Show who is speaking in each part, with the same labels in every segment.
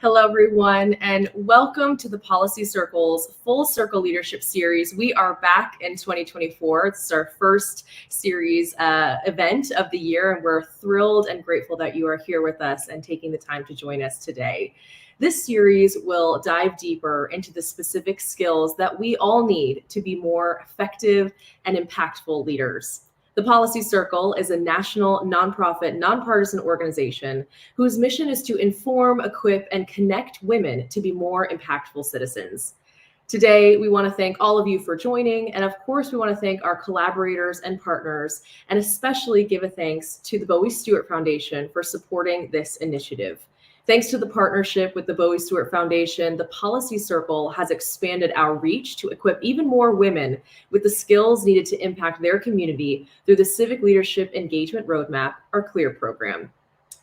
Speaker 1: Hello, everyone, and welcome to the Policy Circle's Full Circle Leadership Series. We are back in 2024. It's our first series event of the year, and we're thrilled and grateful that you are here with us and taking the time to join us today. This series will dive deeper into the specific skills that we all need to be more effective and impactful leaders. The Policy Circle is a national, nonprofit, nonpartisan organization whose mission is to inform, equip, and connect women to be more impactful citizens. Today, we want to thank all of you for joining, and of course, we want to thank our collaborators and partners, and especially give a thanks to the Bowie Stewart Foundation for supporting this initiative. Thanks to the partnership with the Bowie Stewart Foundation, the Policy Circle has expanded our reach to equip even more women with the skills needed to impact their community through the Civic Leadership Engagement Roadmap, or CLEAR program.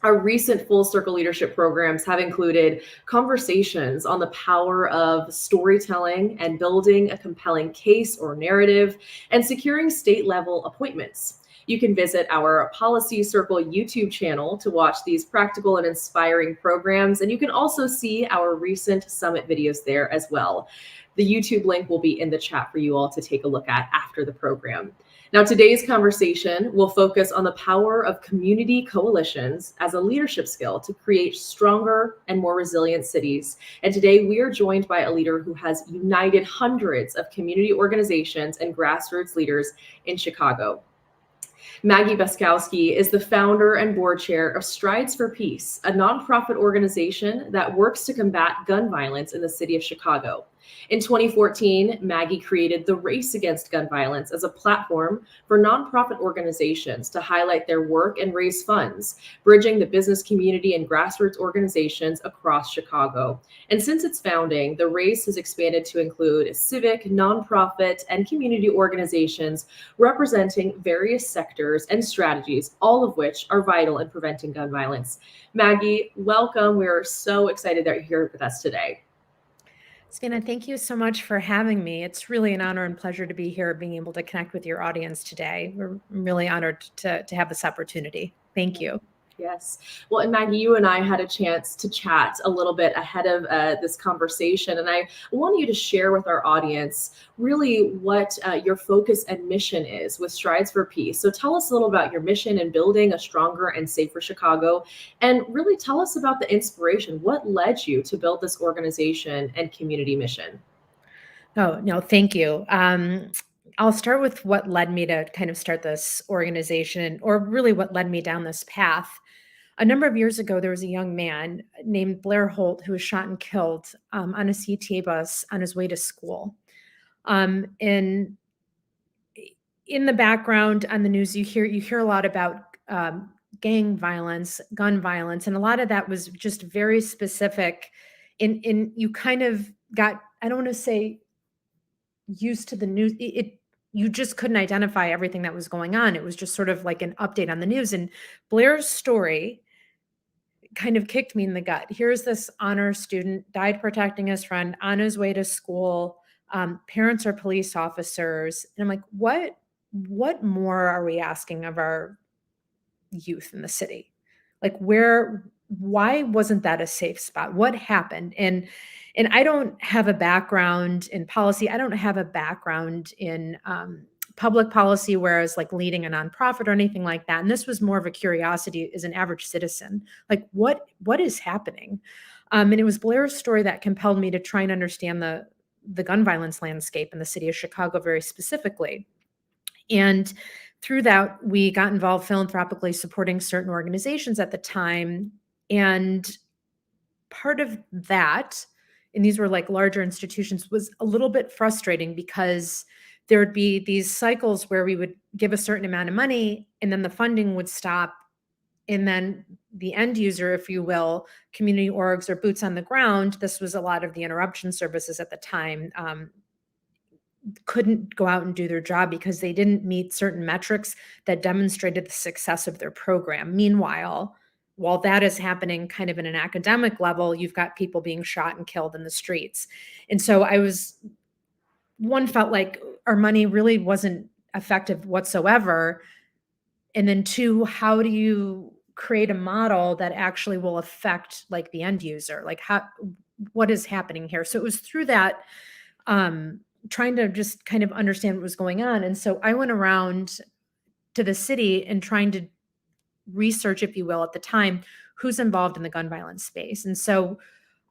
Speaker 1: Our recent Full Circle leadership programs have included conversations on the power of storytelling and building a compelling case or narrative, and securing state-level appointments. You can visit our Policy Circle YouTube channel to watch these practical and inspiring programs, and you can also see our recent summit videos there as well. The YouTube link will be in the chat for you all to take a look at after the program. Now, today's conversation will focus on the power of community coalitions as a leadership skill to create stronger and more resilient cities. And today we are joined by a leader who has united hundreds of community organizations and grassroots leaders in Chicago. Maggie Baczkowski is the founder and board chair of Strides for Peace, a nonprofit organization that works to combat gun violence in the city of Chicago. In 2014, Maggie created the Race Against Gun Violence as a platform for nonprofit organizations to highlight their work and raise funds, bridging the business community and grassroots organizations across Chicago. And since its founding, the Race has expanded to include civic, nonprofit, and community organizations representing various sectors and strategies, all of which are vital in preventing gun violence. Maggie, welcome. We're so excited that you're here with us today.
Speaker 2: Savannah, thank you so much for having me. It's really an honor and pleasure to be here, being able to connect with your audience today. We're really honored to have this opportunity. Thank you.
Speaker 1: Yes. Well, and Maggie, you and I had a chance to chat a little bit ahead of this conversation, and I want you to share with our audience really what your focus and mission is with Strides for Peace. So tell us a little about your mission in building a stronger and safer Chicago, and really tell us about the inspiration. What led you to build this organization and community mission?
Speaker 2: Oh, no, thank you. I'll start with what led me to kind of start this organization, or really what led me down this path. A number of years ago, there was a young man named Blair Holt who was shot and killed on a CTA bus on his way to school. And in the background on the news, you hear a lot about gang violence, gun violence, and a lot of that was just very specific. In you kind of got, I don't want to say used to the news. You just couldn't identify everything that was going on. It was just sort of like an update on the news. And Blair's story kind of kicked me in the gut. Here's this honor student, died protecting his friend on his way to school. Parents are police officers. And I'm like, what more are we asking of our youth in the city? Like, why wasn't that a safe spot? What happened? And I don't have a background in policy. I don't have a background in public policy, whereas like leading a nonprofit or anything like that. And this was more of a curiosity as an average citizen, like what is happening? And it was Blair's story that compelled me to try and understand the gun violence landscape in the city of Chicago very specifically. And through that, we got involved philanthropically supporting certain organizations at the time. And part of that, and these were like larger institutions, was a little bit frustrating because there would be these cycles where we would give a certain amount of money and then the funding would stop. And then the end user, if you will, community orgs or boots on the ground, this was a lot of the interruption services at the time, couldn't go out and do their job because they didn't meet certain metrics that demonstrated the success of their program. Meanwhile, while that is happening kind of in an academic level, you've got people being shot and killed in the streets. And so felt like our money really wasn't effective whatsoever. And then two, how do you create a model that actually will affect like the end user, like what is happening here. So it was through that, trying to just kind of understand what was going on. And so I went around to the city and trying to research, if you will, at the time, who's involved in the gun violence space. And so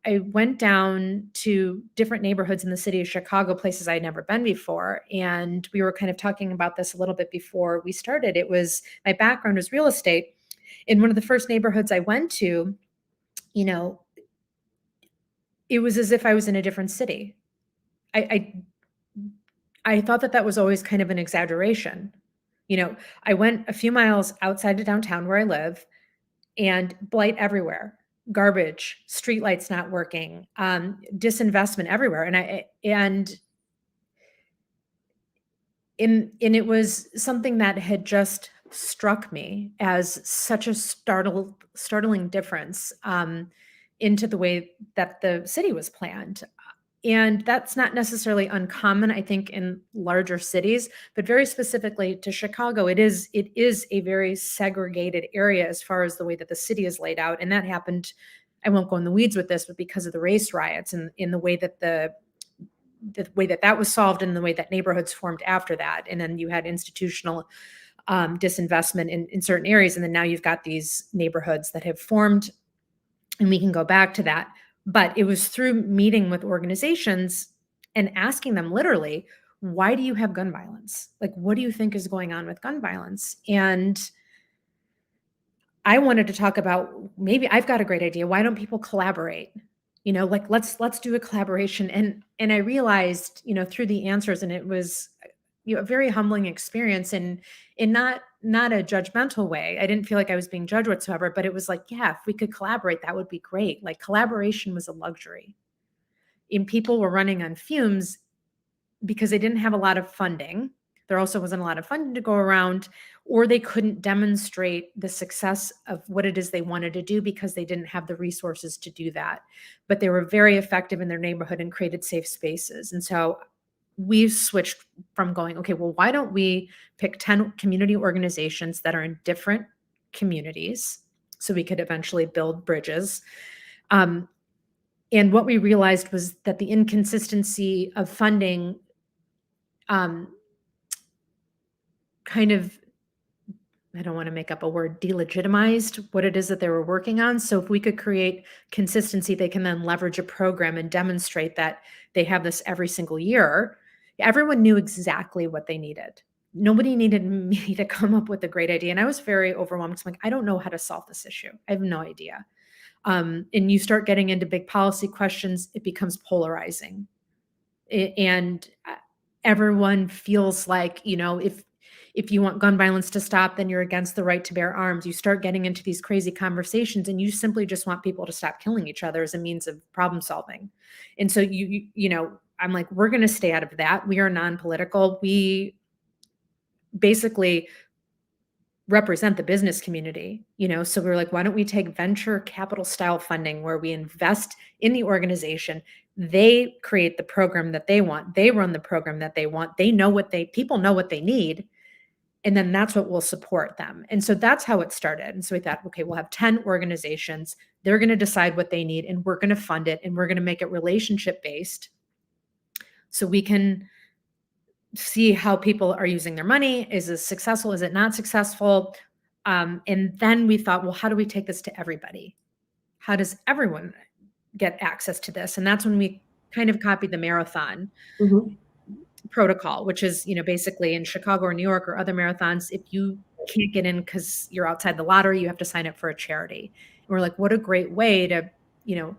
Speaker 2: I went down to different neighborhoods in the city of Chicago, places I'd never been before. And we were kind of talking about this a little bit before we started. It was, my background was real estate. In one of the first neighborhoods I went to, you know, it was as if I was in a different city. I thought that was always kind of an exaggeration. You know, I went a few miles outside of downtown where I live, and blight everywhere, garbage, streetlights not working, disinvestment everywhere. And it was something that had just struck me as such a startling difference into the way that the city was planned. And that's not necessarily uncommon, I think, in larger cities, but very specifically to Chicago, it is a very segregated area as far as the way that the city is laid out. And that happened, I won't go in the weeds with this, but because of the race riots and in the way that the way that was solved and the way that neighborhoods formed after that. And then you had institutional disinvestment in certain areas. And then now you've got these neighborhoods that have formed, and we can go back to that. But it was through meeting with organizations and asking them literally, why do you have gun violence? Like, what do you think is going on with gun violence? And I wanted to talk about, maybe I've got a great idea. Why don't people collaborate? You know, like let's do a collaboration. And I realized, you know, through the answers, and it was, you know, a very humbling experience, and in not a judgmental way. I didn't feel like I was being judged whatsoever, but it was like, yeah, if we could collaborate, that would be great. Like collaboration was a luxury. And people were running on fumes because they didn't have a lot of funding. There also wasn't a lot of funding to go around, or they couldn't demonstrate the success of what it is they wanted to do because they didn't have the resources to do that. But they were very effective in their neighborhood and created safe spaces. And so we've switched from going, okay, well, why don't we pick 10 community organizations that are in different communities so we could eventually build bridges. And what we realized was that the inconsistency of funding kind of, I don't want to make up a word, delegitimized what it is that they were working on. So if we could create consistency, they can then leverage a program and demonstrate that they have this every single year. Everyone knew exactly what they needed. Nobody needed me to come up with a great idea. And I was very overwhelmed. I'm like, I don't know how to solve this issue. I have no idea. And you start getting into big policy questions, it becomes polarizing. And everyone feels like, you know, if you want gun violence to stop, then you're against the right to bear arms. You start getting into these crazy conversations, and you simply just want people to stop killing each other as a means of problem solving. And so you know, I'm like, we're going to stay out of that. We are non-political. We basically represent the business community, you know? So we were like, why don't we take venture capital style funding where we invest in the organization? They create the program that they want. They run the program that they want. They know people know what they need. And then that's what will support them. And so that's how it started. And so we thought, okay, we'll have 10 organizations. They're going to decide what they need, and we're going to fund it, and we're going to make it relationship based so we can see how people are using their money. Is this successful? Is it not successful? And then we thought, well, how do we take this to everybody? How does everyone get access to this? And that's when we kind of copied the marathon protocol, which is, you know, basically in Chicago or New York or other marathons, if you can't get in because you're outside the lottery, you have to sign up for a charity. And we're like, what a great way to, you know,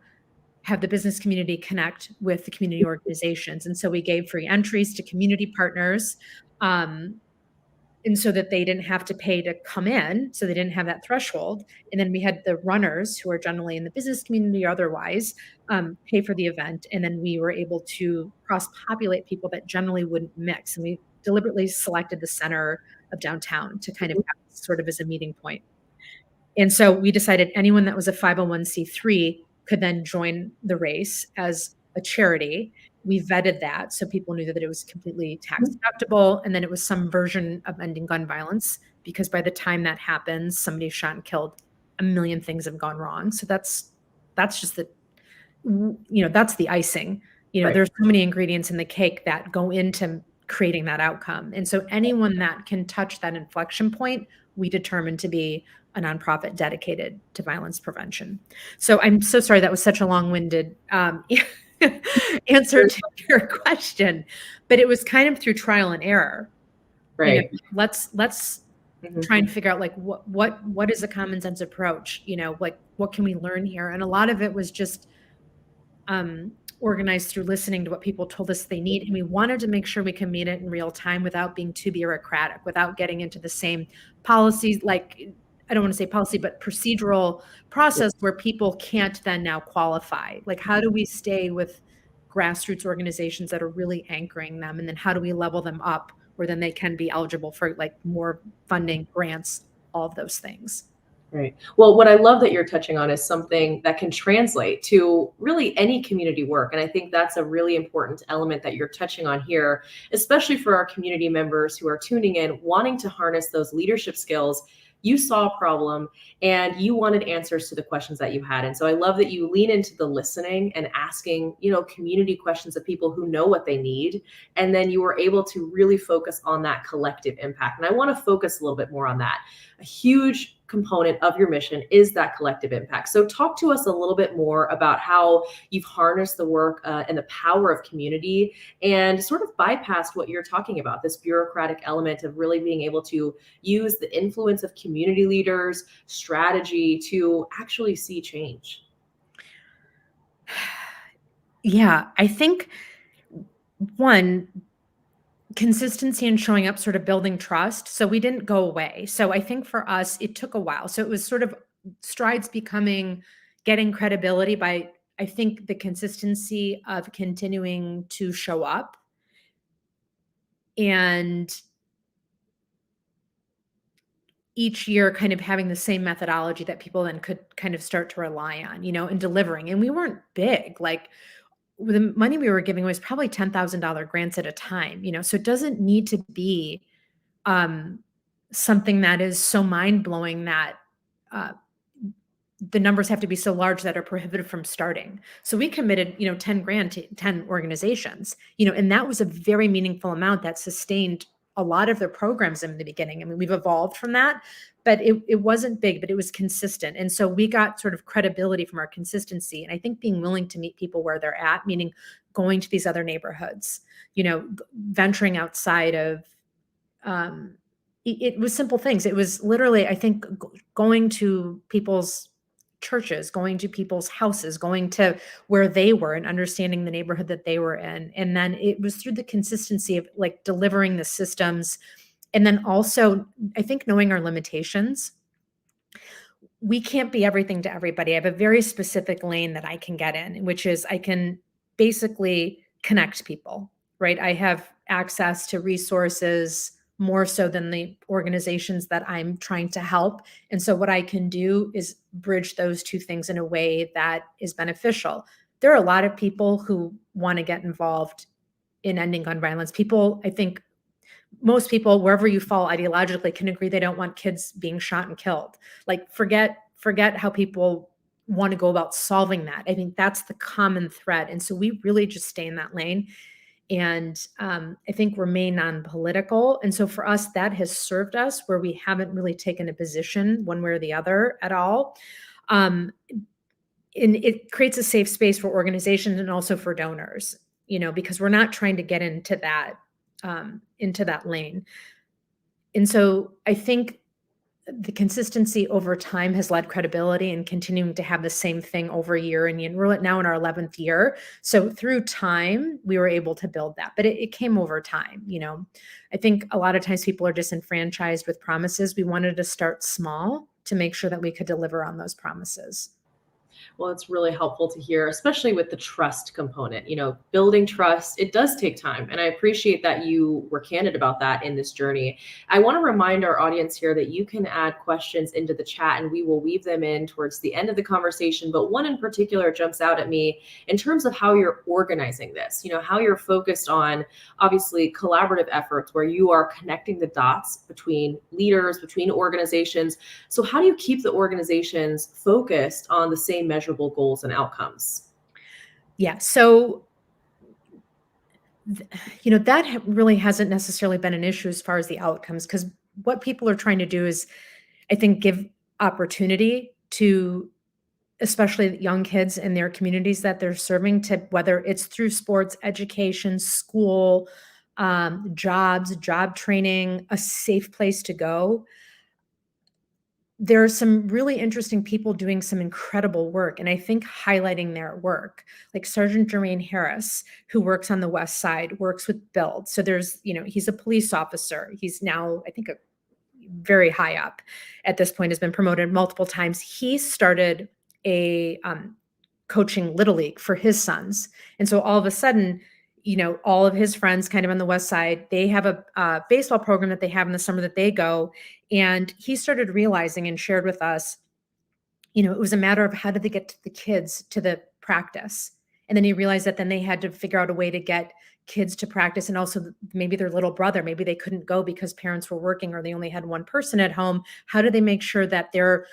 Speaker 2: have the business community connect with the community organizations. And so we gave free entries to community partners, and so that they didn't have to pay to come in, so they didn't have that threshold. And then we had the runners, who are generally in the business community or otherwise, pay for the event. And then we were able to cross-populate people that generally wouldn't mix. And we deliberately selected the center of downtown to kind of have sort of as a meeting point. And so we decided anyone that was a 501c3 could then join the race as a charity. We vetted that so people knew that it was completely tax deductible, and then it was some version of ending gun violence, because by the time that happens, somebody's shot and killed a million things have gone wrong. So that's just that's the icing.
Speaker 1: Right.
Speaker 2: There's so many ingredients in the cake that go into creating that outcome. And so anyone that can touch that inflection point, we determine to be a nonprofit dedicated to violence prevention. So I'm so sorry that was such a long-winded answer to your question, but it was kind of through trial and error.
Speaker 1: Right.
Speaker 2: Let's try and figure out like what is a common sense approach, like what can we learn here? And a lot of it was just organized through listening to what people told us they need. And we wanted to make sure we can meet it in real time without being too bureaucratic, without getting into the same policies, like I don't want to say policy, but procedural process where people can't then now qualify. Like, how do we stay with grassroots organizations that are really anchoring them? And then how do we level them up where then they can be eligible for like more funding, grants, all of those things?
Speaker 1: Right. Well, what I love that you're touching on is something that can translate to really any community work. And I think that's a really important element that you're touching on here, especially for our community members who are tuning in, wanting to harness those leadership skills. You saw a problem and you wanted answers to the questions that you had. And so I love that you lean into the listening and asking, community questions of people who know what they need. And then you were able to really focus on that collective impact. And I want to focus a little bit more on that. A huge component of your mission is that collective impact. So talk to us a little bit more about how you've harnessed the work and the power of community and sort of bypassed what you're talking about, this bureaucratic element of really being able to use the influence of community leaders, strategy to actually see change.
Speaker 2: Yeah, I think one, consistency and showing up, sort of building trust. So we didn't go away. So I think for us, it took a while. So it was sort of strides getting credibility by, I think, the consistency of continuing to show up and each year kind of having the same methodology that people then could kind of start to rely on, and delivering. And we weren't big, like the money we were giving was probably $10,000 grants at a time, so it doesn't need to be something that is so mind blowing that the numbers have to be so large that are prohibited from starting. So we committed, 10 grand to 10 organizations, and that was a very meaningful amount that sustained a lot of their programs in the beginning. I mean, we've evolved from that, but it wasn't big, but it was consistent. And so we got sort of credibility from our consistency. And I think being willing to meet people where they're at, meaning going to these other neighborhoods, venturing outside of, it was simple things. It was literally, I think, going to people's churches, going to people's houses, going to where they were and understanding the neighborhood that they were in. And then it was through the consistency of like delivering the systems. And then also, I think, knowing our limitations. We can't be everything to everybody. I have a very specific lane that I can get in, which is I can basically connect people, right? I have access to resources more so than the organizations that I'm trying to help. And so what I can do is bridge those two things in a way that is beneficial. There are a lot of people who want to get involved in ending gun violence. People, I think most people, wherever you fall ideologically, can agree they don't want kids being shot and killed. Like forget how people want to go about solving that. I think that's the common thread. And so we really just stay in that lane and I think remain non-political. And so for us, that has served us where we haven't really taken a position one way or the other at all. And it creates a safe space for organizations and also for donors, because we're not trying to get into that lane. And so I think the consistency over time has led credibility and continuing to have the same thing over a year. And we're now in our 11th year. So through time, we were able to build that, but it came over time. I think a lot of times people are disenfranchised with promises. We wanted to start small to make sure that we could deliver on those promises.
Speaker 1: Well, it's really helpful to hear, especially with the trust component. Building trust, it does take time. And I appreciate that you were candid about that in this journey. I want to remind our audience here that you can add questions into the chat and we will weave them in towards the end of the conversation. But one in particular jumps out at me in terms of how you're organizing this, how you're focused on obviously collaborative efforts where you are connecting the dots between leaders, between organizations. So how do you keep the organizations focused on the same measurable goals and outcomes?
Speaker 2: Yeah. So, that really hasn't necessarily been an issue as far as the outcomes, because what people are trying to do is, I think, give opportunity to especially young kids in their communities that they're serving, to whether it's through sports, education, school, jobs, job training, a safe place to go. There are some really interesting people doing some incredible work, and I think highlighting their work, like Sergeant Jermaine Harris, who works on the West Side, works with Build. So there's, he's a police officer. He's now, I think, a very high up at this point, has been promoted multiple times. He started a coaching Little League for his sons. And so all of a sudden, all of his friends kind of on the West Side, they have a baseball program that they have in the summer that they go. And he started realizing and shared with us, it was a matter of how did they get the kids to the practice. And then he realized that then they had to figure out a way to get kids to practice, and also maybe their little brother, maybe they couldn't go because parents were working or they only had one person at home. How do they make sure that their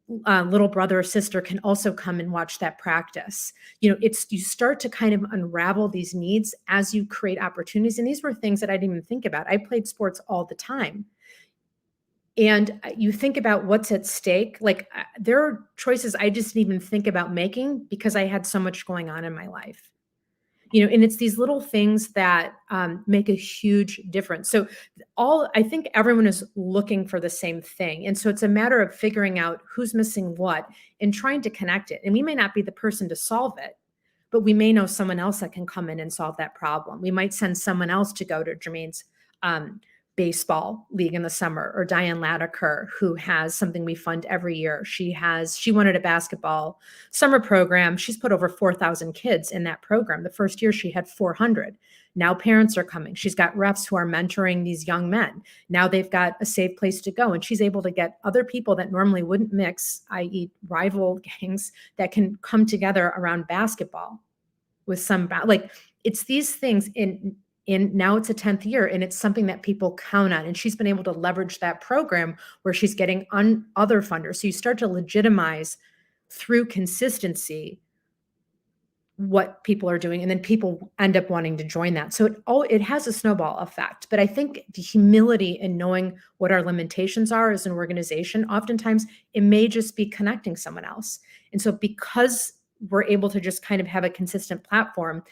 Speaker 2: little brother or sister can also come and watch that practice? You start to kind of unravel these needs as you create opportunities. And these were things that I didn't even think about. I played sports all the time. And you think about what's at stake. Like there are choices I just didn't even think about making because I had so much going on in my life. And it's these little things that make a huge difference. So I think everyone is looking for the same thing. And so it's a matter of figuring out who's missing what and trying to connect it. And we may not be the person to solve it, but we may know someone else that can come in and solve that problem. We might send someone else to go to Jermaine's baseball league in the summer, or Diane Latiker, who has something we fund every year. She wanted a basketball summer program. She's put over 4,000 kids in that program. The first year she had 400. Now parents are coming. She's got reps who are mentoring these young men. Now they've got a safe place to go. And she's able to get other people that normally wouldn't mix, i.e. rival gangs, that can come together around basketball with it's these things in now it's a 10th year, and it's something that people count on. And she's been able to leverage that program where she's getting other funders. So you start to legitimize through consistency what people are doing, and then people end up wanting to join that. So it has a snowball effect. But I think the humility in knowing what our limitations are as an organization, oftentimes it may just be connecting someone else. And so because we're able to just kind of have a consistent platform,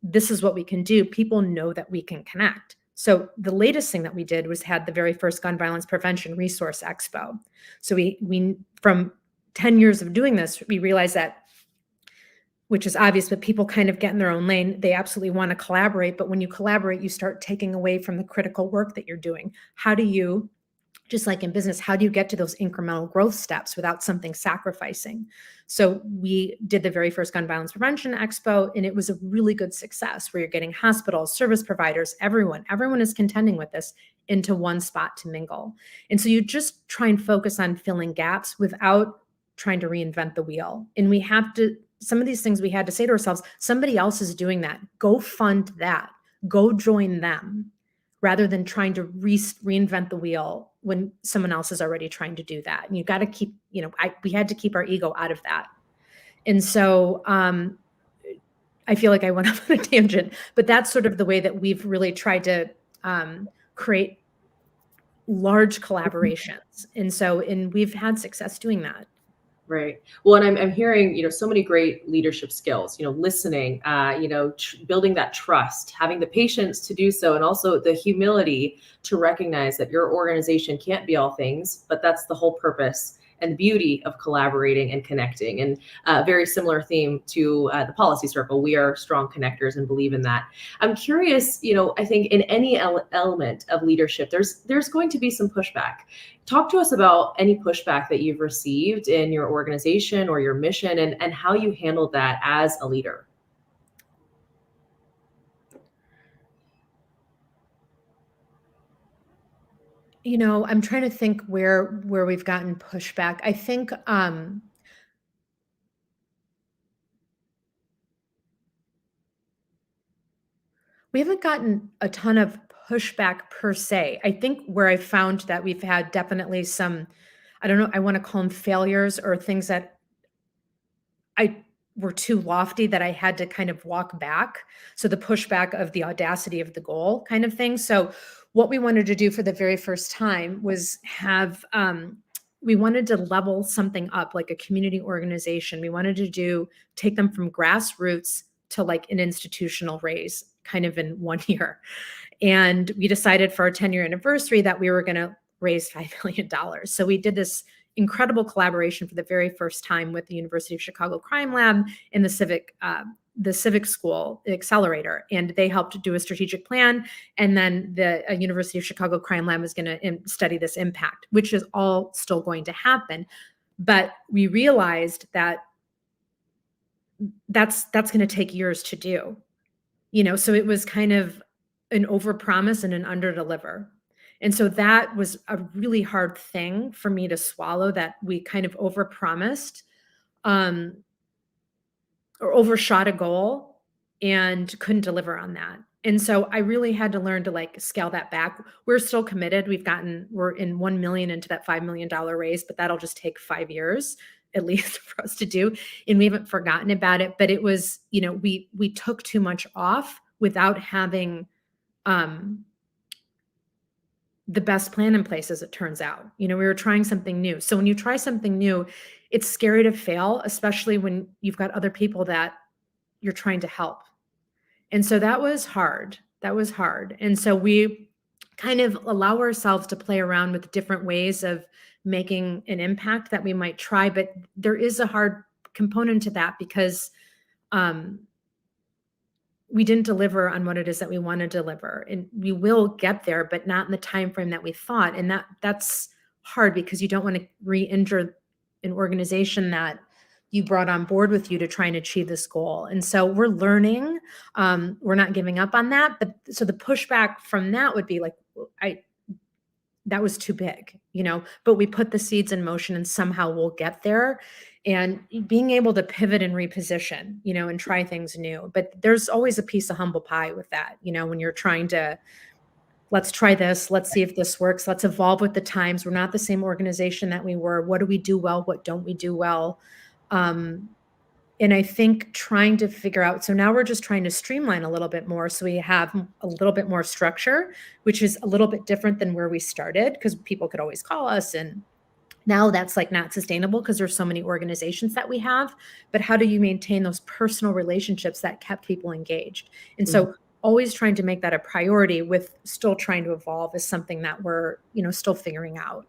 Speaker 2: this is what we can do. People know that we can connect. So the latest thing that we did was had the very first Gun Violence Prevention Resource Expo. So we from 10 years of doing this, we realized that, which is obvious, but people kind of get in their own lane. They absolutely want to collaborate. But when you collaborate, you start taking away from the critical work that you're doing. How do you, just like in business, how do you get to those incremental growth steps without something sacrificing? So we did the very first Gun Violence Prevention Expo, and it was a really good success where you're getting hospitals, service providers, everyone is contending with this into one spot to mingle. And so you just try and focus on filling gaps without trying to reinvent the wheel. And some of these things we had to say to ourselves, somebody else is doing that. Go fund that. Go join them, rather than trying to reinvent the wheel when someone else is already trying to do that. And you got to keep, we had to keep our ego out of that. And so I feel like I went off on a tangent, but that's sort of the way that we've really tried to create large collaborations. And we've had success doing that.
Speaker 1: Right. Well, and I'm hearing, so many great leadership skills, listening, building that trust, having the patience to do so, and also the humility to recognize that your organization can't be all things, but that's the whole purpose. and the beauty of collaborating and connecting. And very similar theme to the policy circle. We are strong connectors and believe in that. I'm curious, I think in any element of leadership, there's going to be some pushback. Talk to us about any pushback that you've received in your organization or your mission, and how you handled that as a leader.
Speaker 2: I'm trying to think where we've gotten pushback. I think we haven't gotten a ton of pushback per se. I think where I found that we've had definitely some, I don't know, I want to call them failures or things that I were too lofty that I had to kind of walk back. So the pushback of the audacity of the goal kind of thing. So what we wanted to do for the very first time was have, we wanted to level something up like a community organization. We wanted to take them from grassroots to like an institutional raise kind of in 1 year. And we decided for our 10-year anniversary that we were going to raise $5 million. So we did this incredible collaboration for the very first time with the University of Chicago Crime Lab and the Civic School Accelerator. And they helped do a strategic plan. And then the University of Chicago Crime Lab is going to study this impact, which is all still going to happen. But we realized that that's going to take years to do. So it was kind of an overpromise and an underdeliver. And so that was a really hard thing for me to swallow, that we kind of overpromised or overshot a goal and couldn't deliver on that. And so I really had to learn to like scale that back. We're still committed. We're in 1 million into that $5 million raise, but that'll just take 5 years at least for us to do. And we haven't forgotten about it, but it was, we took too much off without having the best plan in place, as it turns out. We were trying something new. So when you try something new, it's scary to fail, especially when you've got other people that you're trying to help. And so that was hard. And so we kind of allow ourselves to play around with different ways of making an impact that we might try. But there is a hard component to that because we didn't deliver on what it is that we want to deliver, and we will get there, but not in the time frame that we thought. And that's hard because you don't want to re-injure an organization that you brought on board with you to try and achieve this goal. And so we're learning. We're not giving up on that. But so the pushback from that would be like, that was too big, but we put the seeds in motion and somehow we'll get there. And being able to pivot and reposition, and try things new. But there's always a piece of humble pie with that, when you're trying to, let's try this, let's see if this works, let's evolve with the times. We're not the same organization that we were. What do we do well? What don't we do well? And I think trying to figure out, so now we're just trying to streamline a little bit more. So we have a little bit more structure, which is a little bit different than where we started, because people could always call us, and now that's like not sustainable because there's so many organizations that we have. But how do you maintain those personal relationships that kept people engaged? And so always trying to make that a priority with still trying to evolve is something that we're, still figuring out.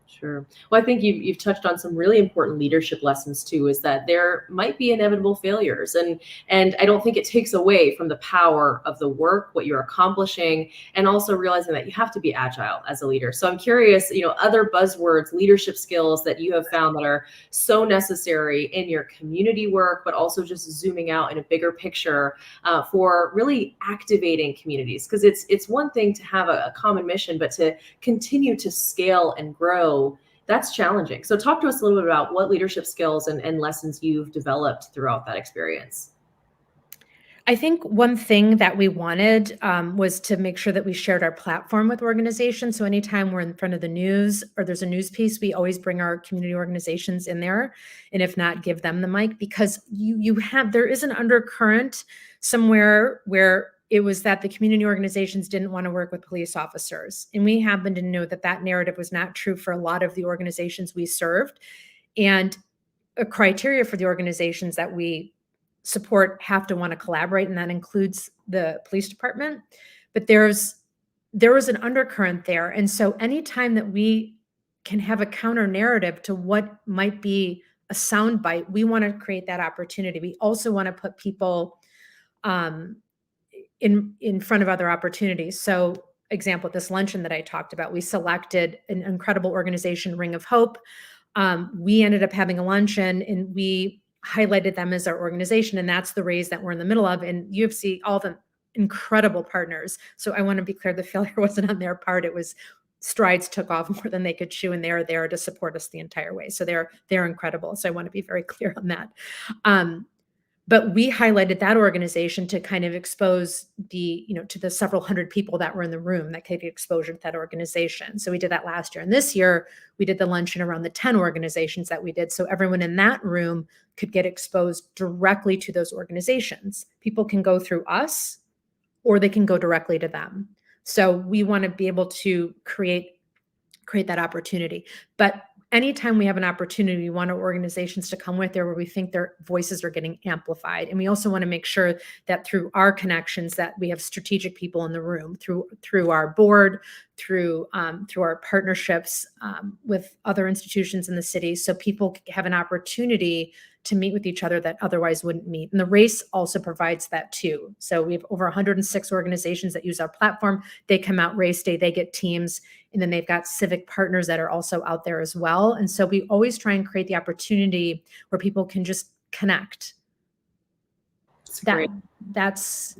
Speaker 1: Sure. Well, I think you've touched on some really important leadership lessons too, is that there might be inevitable failures. And I don't think it takes away from the power of the work, what you're accomplishing, and also realizing that you have to be agile as a leader. So I'm curious, other buzzwords, leadership skills that you have found that are so necessary in your community work, but also just zooming out in a bigger picture for really activating communities. Because it's one thing to have a common mission, but to continue to scale and grow, that's challenging. So talk to us a little bit about what leadership skills and lessons you've developed throughout that experience.
Speaker 2: I think one thing that we wanted was to make sure that we shared our platform with organizations. So anytime we're in front of the news or there's a news piece, we always bring our community organizations in there. And if not, give them the mic, because there is an undercurrent somewhere where it was that the community organizations didn't want to work with police officers. And we happen to know that that narrative was not true for a lot of the organizations we served. And a criteria for the organizations that we support have to want to collaborate, and that includes the police department. But there was an undercurrent there. And so anytime that we can have a counter narrative to what might be a soundbite. We want to create that opportunity. We also want to put people in front of other opportunities. So, example, this luncheon that I talked about, we selected an incredible organization, Ring of Hope. We ended up having a luncheon and we highlighted them as our organization, and that's the raise that we're in the middle of. And UFC, all the incredible partners. So I want to be clear, the failure wasn't on their part. It was Strides took off more than they could chew, and they're there to support us the entire way. So they're incredible. So I want to be very clear on that. But we highlighted that organization to kind of expose to the several hundred people that were in the room that could get exposure to that organization. So we did that last year. And this year we did the luncheon around the 10 organizations that we did. So everyone in that room could get exposed directly to those organizations. People can go through us or they can go directly to them. So we want to be able to create that opportunity. But anytime we have an opportunity, we want our organizations to come with there where we think their voices are getting amplified. And we also want to make sure that through our connections that we have strategic people in the room, through our board, through our partnerships with other institutions in the city, so people have an opportunity to meet with each other that otherwise wouldn't meet. And the race also provides that too. So we have over 106 organizations that use our platform. They come out race day, they get teams, and then they've got civic partners that are also out there as well. And so we always try and create the opportunity where people can just connect. That's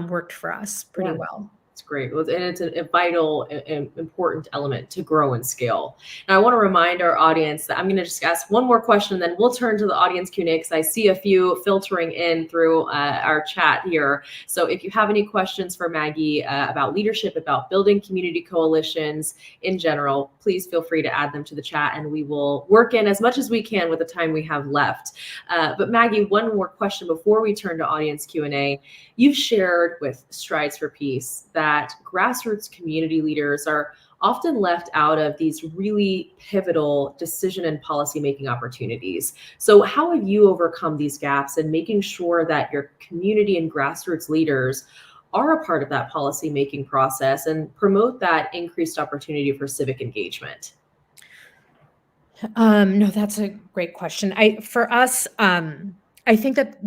Speaker 2: worked for us pretty well.
Speaker 1: It's great. And it's a vital and important element to grow and scale. And I want to remind our audience that I'm going to just ask one more question, and then we'll turn to the audience Q&A because I see a few filtering in through our chat here. So if you have any questions for Maggie about leadership, about building community coalitions in general, please feel free to add them to the chat and we will work in as much as we can with the time we have left. But Maggie, one more question before we turn to audience Q&A. You've shared with Strides for Peace that grassroots community leaders are often left out of these really pivotal decision and policymaking opportunities. So how have you overcome these gaps in making sure that your community and grassroots leaders are a part of that policymaking process and promote that increased opportunity for civic engagement?
Speaker 2: No, that's a great question. For us, I think that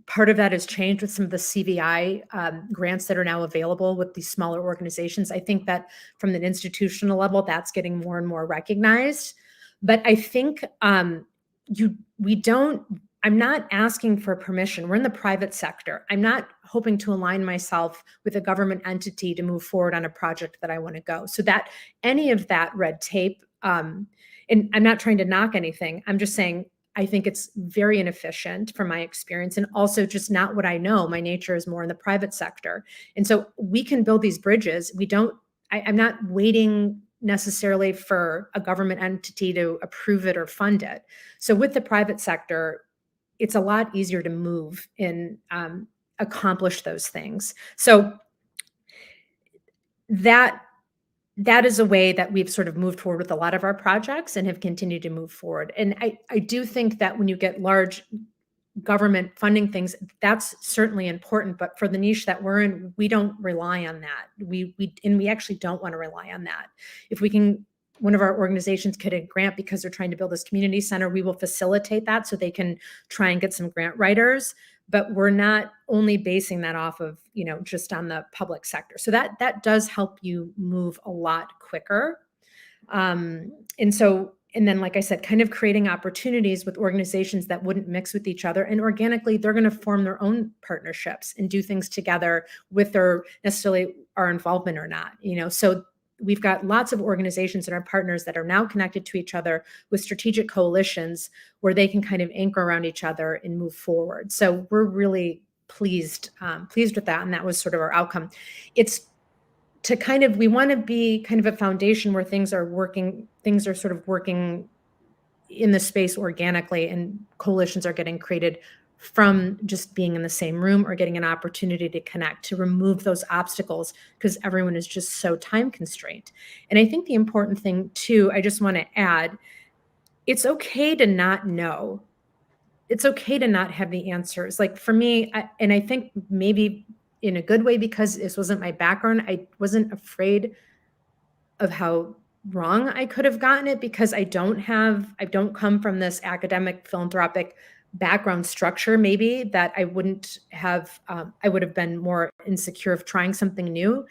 Speaker 2: part of that has changed with some of the CVI grants that are now available with these smaller organizations. I think that from an institutional level, that's getting more and more recognized. But I think I'm not asking for permission. We're in the private sector. I'm not hoping to align myself with a government entity to move forward on a project that I want to go. So that any of that red tape, and I'm not trying to knock anything. I'm just saying, I think it's very inefficient from my experience and also just not what I know. My nature is more in the private sector. And so we can build these bridges. I'm not waiting necessarily for a government entity to approve it or fund it. So with the private sector, it's a lot easier to move and accomplish those things. So that is a way that we've sort of moved forward with a lot of our projects and have continued to move forward. And I do think that when you get large government funding things, that's certainly important. But for the niche that we're in, we don't rely on that. We actually don't want to rely on that. If one of our organizations could get a grant because they're trying to build this community center, we will facilitate that so they can try and get some grant writers. But we're not only basing that off of, just on the public sector. So that does help you move a lot quicker. And then, like I said, kind of creating opportunities with organizations that wouldn't mix with each other. And organically, they're going to form their own partnerships and do things together with their necessarily our involvement or not. So we've got lots of organizations and our partners that are now connected to each other with strategic coalitions where they can kind of anchor around each other and move forward. So we're really pleased with that. And that was sort of our outcome. It's we want to be kind of a foundation where things are sort of working in the space organically and coalitions are getting created from just being in the same room or getting an opportunity to connect, to remove those obstacles because everyone is just so time constrained. And I think the important thing too, I just want to add, it's okay to not know. It's okay to not have the answers. Like for me, I think maybe in a good way because this wasn't my background, I wasn't afraid of how wrong I could have gotten it, because I don't come from this academic philanthropic background structure, maybe, that I wouldn't have, I would have been more insecure of trying something new.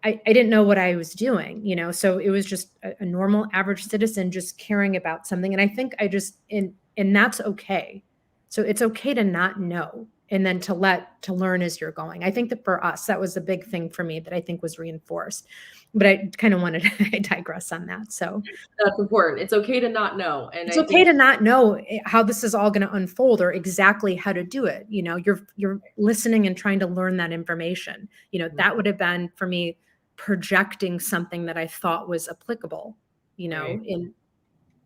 Speaker 2: I didn't know what I was doing, so it was just a normal average citizen just caring about something. And I think and that's okay. So it's okay to not know, and then to learn as you're going. I think that for us, that was a big thing for me that I think was reinforced. But I kind of wanted I digress on that. So
Speaker 1: That's important. It's okay to not know. And
Speaker 2: it's
Speaker 1: I
Speaker 2: okay
Speaker 1: think
Speaker 2: to not know how this is all going to unfold or exactly how to do it. You're listening and trying to learn that information. That would have been for me projecting something that I thought was applicable.
Speaker 1: right.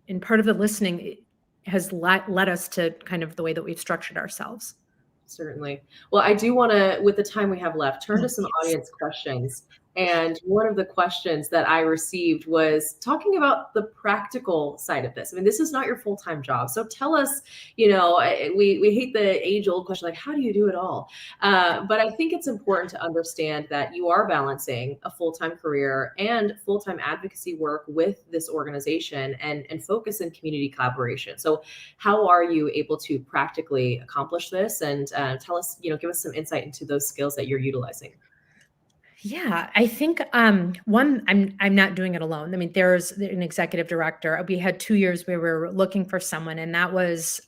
Speaker 2: In part of the listening has led us to kind of the way that we've structured ourselves.
Speaker 1: Certainly. Well, I do want to, with the time we have left, turn to some
Speaker 2: Yes.
Speaker 1: audience questions. And one of the questions that I received was talking about the practical side of this. I mean, this is not your full-time job. So tell us, we hate the age-old question, like, how do you do it all? But I think it's important to understand that you are balancing a full-time career and full-time advocacy work with this organization and focus in community collaboration. So how are you able to practically accomplish this? And tell us, give us some insight into those skills that you're utilizing.
Speaker 2: Yeah, I think one, I'm not doing it alone. I mean, there's an executive director. We had 2 years where we were looking for someone, and that was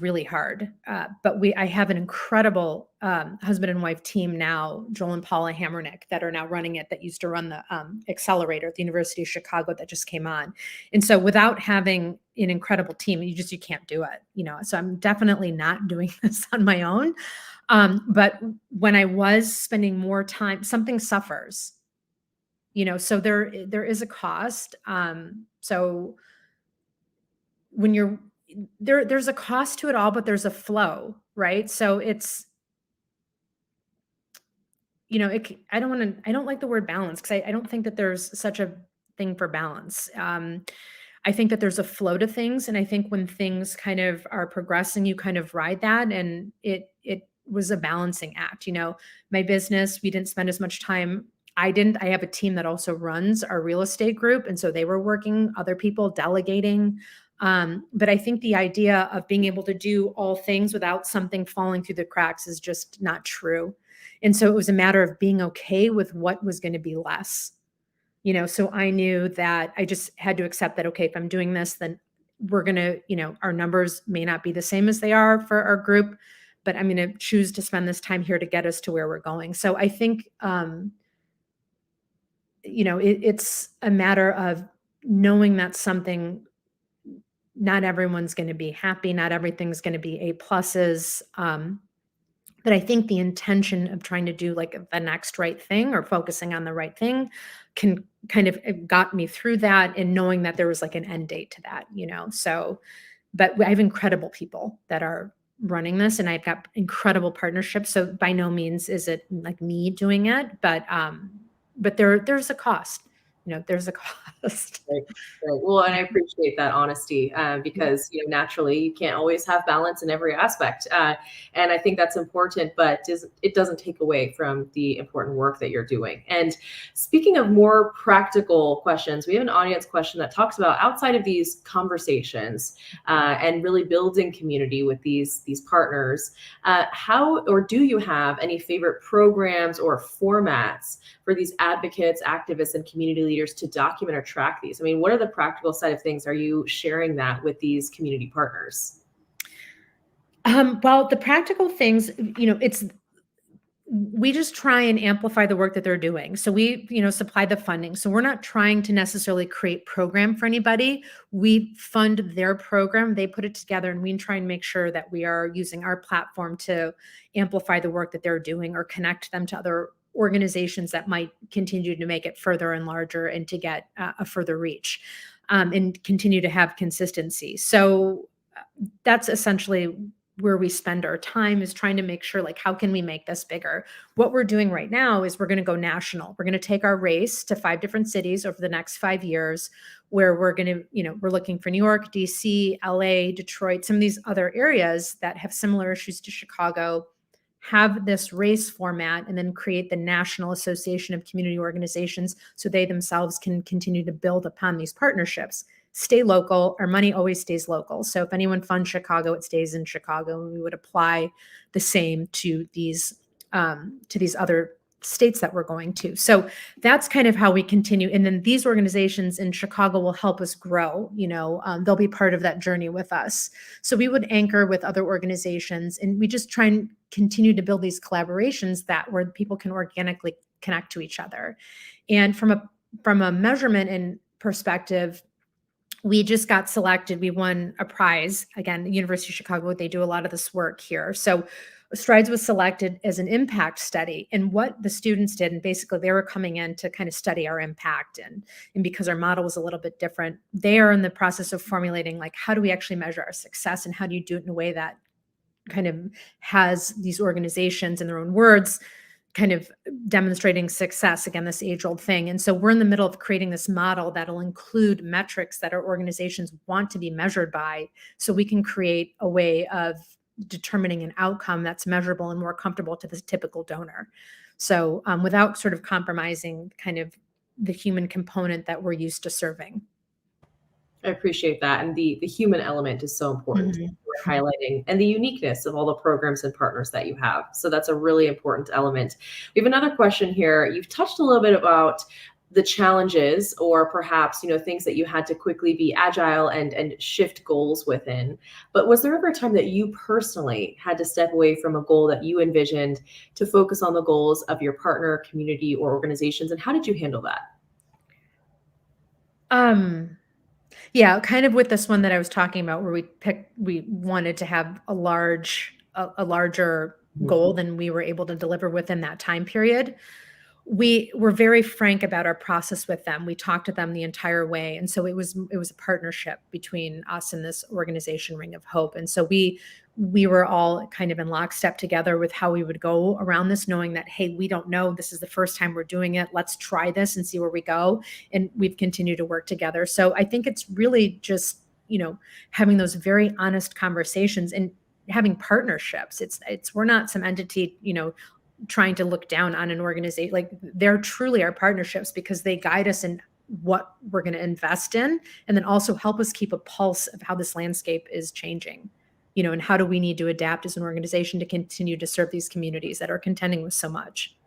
Speaker 2: really hard. But I have an incredible husband and wife team now, Joel and Paula Hammernick, that are now running it, that used to run the accelerator at the University of Chicago that just came on. And so without having an incredible team, you can't do it. So I'm definitely not doing this on my own. But when I was spending more time, something suffers, so there is a cost. So when there's a cost to it all, but there's a flow, right? So it's, I don't like the word balance, because I don't think that there's such a thing for balance. I think that there's a flow to things. And I think when things kind of are progressing, you kind of ride that. And it was a balancing act. My business, we didn't spend as much time. I have a team that also runs our real estate group. And so they were working, other people delegating. But I think the idea of being able to do all things without something falling through the cracks is just not true. And so it was a matter of being okay with what was going to be less. So I knew that I just had to accept that, okay, if I'm doing this, then we're going to, our numbers may not be the same as they are for our group, but I'm going to choose to spend this time here to get us to where we're going. So I think, it's a matter of knowing that something, not everyone's going to be happy. Not everything's going to be A pluses. But I think the intention of trying to do like the next right thing or focusing on the right thing can kind of, it got me through that, and knowing that there was like an end date to that, so, but I have incredible people that are running this, and I've got incredible partnerships. So by no means is it like me doing it, but there's a cost, there's a cost.
Speaker 1: Right. Right. Well, and I appreciate that honesty because naturally you can't always have balance in every aspect, and I think that's important. But it doesn't take away from the important work that you're doing. And speaking of more practical questions, we have an audience question that talks about outside of these conversations and really building community with these partners. How or do you have any favorite programs or formats for these advocates, activists, and community leaders to document or track these? I mean, what are the practical side of things? Are you sharing that with these community partners?
Speaker 2: Well, the practical things, we just try and amplify the work that they're doing. So we, supply the funding. So we're not trying to necessarily create program for anybody. We fund their program, they put it together, and we try and make sure that we are using our platform to amplify the work that they're doing or connect them to other organizations that might continue to make it further and larger and to get a further reach, and continue to have consistency. So that's essentially where we spend our time, is trying to make sure, like, how can we make this bigger? What we're doing right now is we're going to go national. We're going to take our race to 5 different cities over the next 5 years, where we're going to, we're looking for New York, DC, LA, Detroit, some of these other areas that have similar issues to Chicago, have this race format and then create the National Association of Community Organizations so they themselves can continue to build upon these partnerships. Stay local. Our money always stays local. So if anyone funds Chicago, it stays in Chicago, and we would apply the same to these other states that we're going to. So that's kind of how we continue. And then these organizations in Chicago will help us grow. They'll be part of that journey with us. So we would anchor with other organizations, and we just try and continue to build these collaborations where people can organically connect to each other. And from a measurement and perspective, we just got selected. We won a prize. Again, the University of Chicago, they do a lot of this work here. So STRIDES was selected as an impact study. And what the students did, and basically they were coming in to kind of study our impact. And because our model was a little bit different, they are in the process of formulating, like, how do we actually measure our success, and how do you do it in a way that kind of has these organizations, in their own words, kind of demonstrating success, again, this age-old thing. And so we're in the middle of creating this model that'll include metrics that our organizations want to be measured by, so we can create a way of determining an outcome that's measurable and more comfortable to the typical donor. So without sort of compromising kind of the human component that we're used to serving.
Speaker 1: I appreciate that. And the human element is so important.
Speaker 2: Mm-hmm.
Speaker 1: We're highlighting, and the uniqueness of all the programs and partners that you have. So that's a really important element. We have another question here. You've touched a little bit about the challenges, or perhaps, things that you had to quickly be agile and shift goals within. But was there ever a time that you personally had to step away from a goal that you envisioned to focus on the goals of your partner, community, or organizations? And how did you handle that?
Speaker 2: Yeah, kind of with this one that I was talking about, where we wanted to have a larger goal than we were able to deliver within that time period. We were very frank about our process with them. We talked to them the entire way. And so it was a partnership between us and this organization, Ring of Hope. And so we were all kind of in lockstep together with how we would go around this, knowing that, hey, we don't know, this is the first time we're doing it. Let's try this and see where we go. And we've continued to work together. So I think it's really just, having those very honest conversations and having partnerships. We're not some entity, trying to look down on an organization. Like, they're truly our partnerships, because they guide us in what we're going to invest in, and then also help us keep a pulse of how this landscape is changing, and how do we need to adapt as an organization to continue to serve these communities that are contending with so much.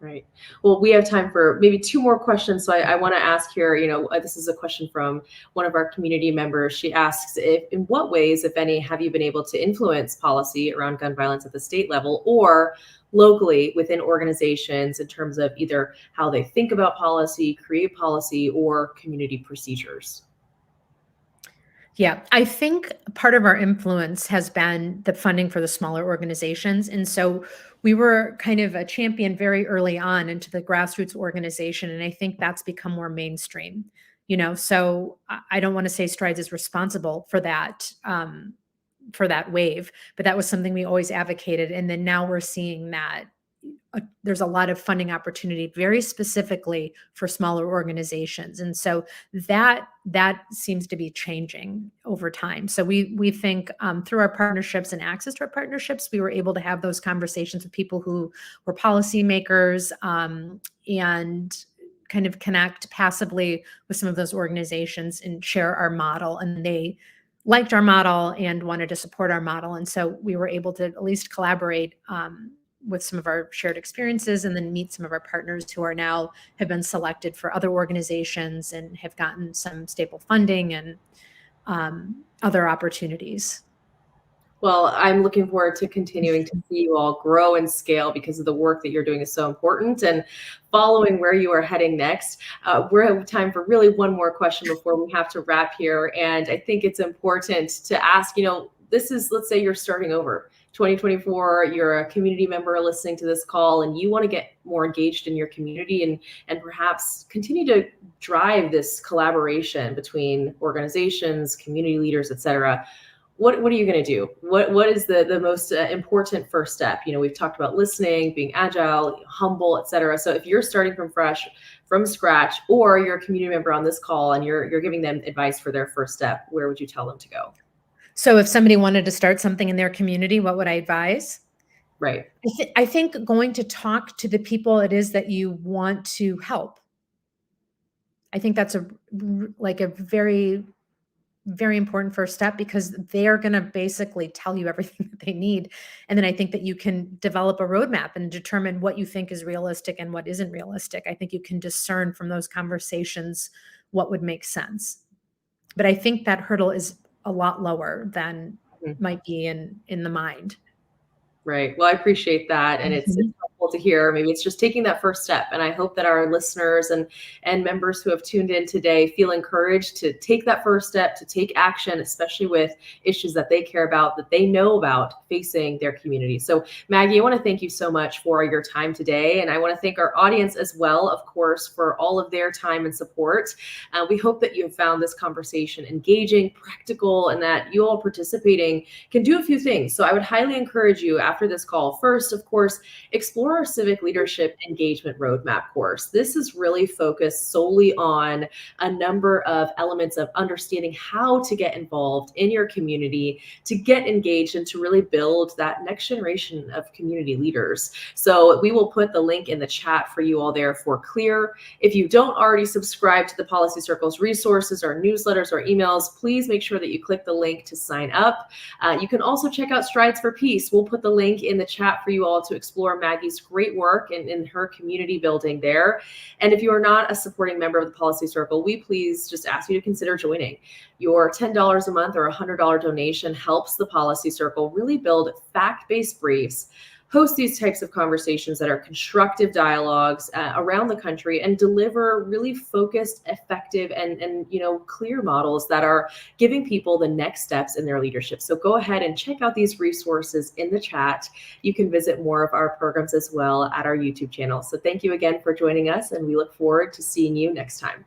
Speaker 1: Right. Well, we have time for maybe two more questions. So I want to ask here, this is a question from one of our community members. She asks, in what ways, if any, have you been able to influence policy around gun violence at the state level or locally within organizations, in terms of either how they think about policy, create policy, or community procedures?
Speaker 2: Yeah, I think part of our influence has been the funding for the smaller organizations. And so we were kind of a champion very early on into the grassroots organization. And I think that's become more mainstream, so I don't want to say STRIDES is responsible for that wave, but that was something we always advocated. And then now we're seeing that there's a lot of funding opportunity very specifically for smaller organizations. And so that seems to be changing over time. So we think through our partnerships and access to our partnerships, we were able to have those conversations with people who were policymakers, and kind of connect passively with some of those organizations and share our model. And they liked our model and wanted to support our model. And so we were able to at least collaborate with some of our shared experiences, and then meet some of our partners who have been selected for other organizations and have gotten some stable funding and other opportunities.
Speaker 1: Well, I'm looking forward to continuing to see you all grow and scale, because of the work that you're doing is so important. And following where you are heading next, we're out of time for really one more question before we have to wrap here. And I think it's important to ask, this is, let's say you're starting over 2024, you're a community member listening to this call, and you want to get more engaged in your community and perhaps continue to drive this collaboration between organizations, community leaders, et cetera. What are you going to do? What is the most important first step? We've talked about listening, being agile, humble, et cetera. So if you're starting from scratch, or you're a community member on this call and you're giving them advice for their first step, where would you tell them to go?
Speaker 2: So if somebody wanted to start something in their community, what would I advise?
Speaker 1: Right.
Speaker 2: I think going to talk to the people it is that you want to help. I think that's like a very, very important first step, because they're going to basically tell you everything that they need. And then I think that you can develop a roadmap and determine what you think is realistic and what isn't realistic. I think you can discern from those conversations what would make sense. But I think that hurdle is a lot lower than
Speaker 1: Mhm.
Speaker 2: might be in the mind.
Speaker 1: Right. Well, I appreciate that. And it's
Speaker 2: Mhm.
Speaker 1: helpful to hear. Maybe it's just taking that first step. And I hope that our listeners and members who have tuned in today feel encouraged to take that first step, to take action, especially with issues that they care about, that they know about facing their community. So, Maggie, I want to thank you so much for your time today. And I want to thank our audience as well, of course, for all of their time and support. We hope that you have found this conversation engaging, practical, and that you all participating can do a few things. So I would highly encourage you after this call, first, of course, explore our civic leadership engagement roadmap course. This is really focused solely on a number of elements of understanding how to get involved in your community, to get engaged, and to really build that next generation of community leaders. So we will put the link in the chat for you all there for Clear. If you don't already subscribe to the Policy Circles resources or newsletters or emails, please make sure that you click the link to sign up. You can also check out Strides for Peace. We'll put the link in the chat for you all to explore Maggie's great work in her community building there. And if you are not a supporting member of the Policy Circle, we please just ask you to consider joining. Your $10 a month or $100 donation helps the Policy Circle really build fact-based briefs, host these types of conversations that are constructive dialogues around the country, and deliver really focused, effective, and clear models that are giving people the next steps in their leadership. So go ahead and check out these resources in the chat. You can visit more of our programs as well at our YouTube channel. So thank you again for joining us, and we look forward to seeing you next time.